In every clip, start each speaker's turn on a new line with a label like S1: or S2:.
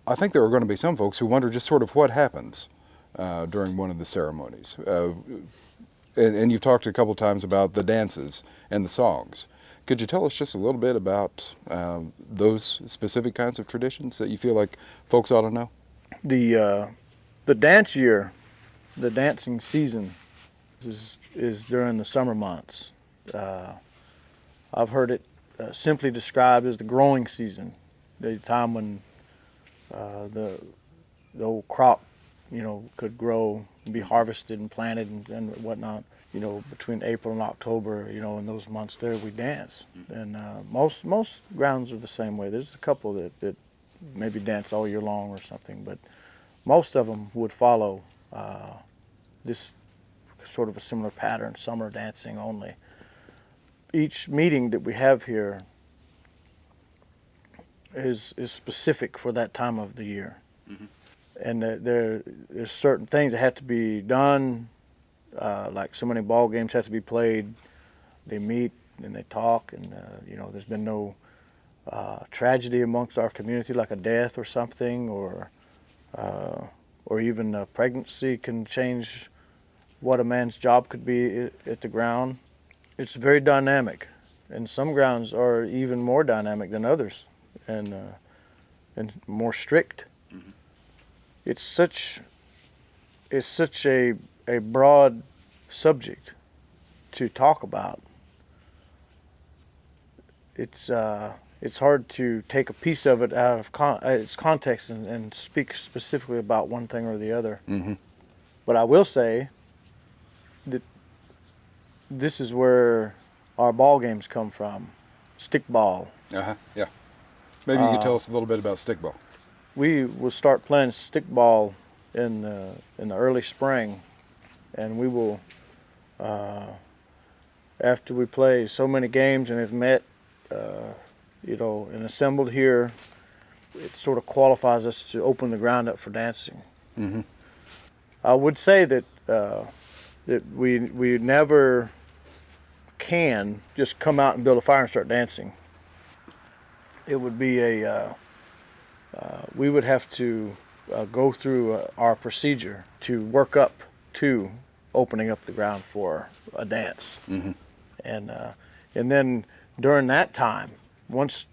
S1: I think there are going to be some folks who wonder just sort of what happens during one of the ceremonies. And you've talked a couple times about the dances and the songs. Could you tell us just a little bit about those specific kinds of traditions that you feel like folks ought to know?
S2: The dance year, the dancing season is during the summer months. I've heard it simply described as the growing season, the time when the old crop, could grow and be harvested and planted and whatnot. Between April and October, in those months there we dance. And most grounds are the same way. There's a couple that maybe dance all year long or something, but most of them would follow this sort of a similar pattern, summer dancing only. Each meeting that we have here is specific for that time of the year. Mm-hmm. And there's certain things that have to be done, like so many ball games have to be played. They meet and they talk, and there's been no tragedy amongst our community, like a death or something, or even a pregnancy can change what a man's job could be at the ground. It's very dynamic, and some grounds are even more dynamic than others, and more strict. Mm-hmm. It's such a broad subject to talk about. It's hard to take a piece of it out of its context and speak specifically about one thing or the other. Mm-hmm. But I will say that this is where our ball games come from, stickball.
S1: Yeah. Maybe you could tell us a little bit about stickball.
S2: We will start playing stickball in the early spring, and we will, after we play so many games and have met, and assembled here, it sort of qualifies us to open the ground up for dancing. Mm-hmm. I would say that we never can just come out and build a fire and start dancing. It would be we would have to go through our procedure to work up to opening up the ground for a dance. Mm-hmm. And then during that time, once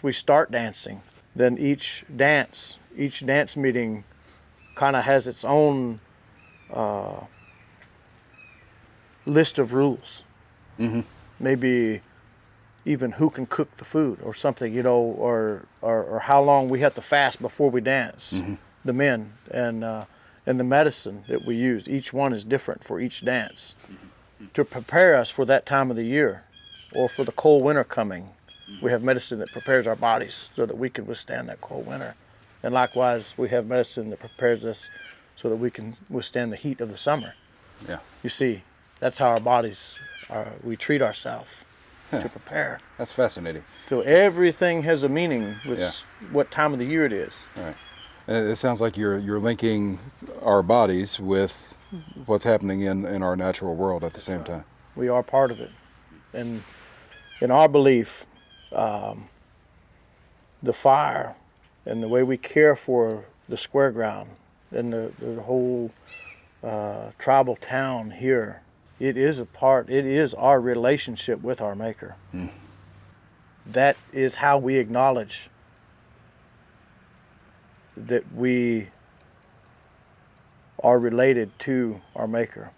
S2: we start dancing, then each dance meeting kind of has its own list of rules. Mm-hmm. Maybe even who can cook the food or something, or how long we have to fast before we dance. Mm-hmm. The men and the medicine that we use. Each one is different for each dance, mm-hmm. to prepare us for that time of the year, or for the cold winter coming. Mm-hmm. We have medicine that prepares our bodies so that we can withstand that cold winter, and likewise we have medicine that prepares us so that we can withstand the heat of the summer. Yeah. You see, that's how our bodies we treat ourselves. To prepare.
S1: That's fascinating.
S2: So everything has a meaning with what time of the year it is.
S1: Right. It sounds like you're linking our bodies with what's happening in our natural world at the same time.
S2: We are part of it. And in our belief, the fire and the way we care for the square ground and the whole tribal town here, it is our relationship with our Maker. Mm. That is how we acknowledge that we are related to our Maker.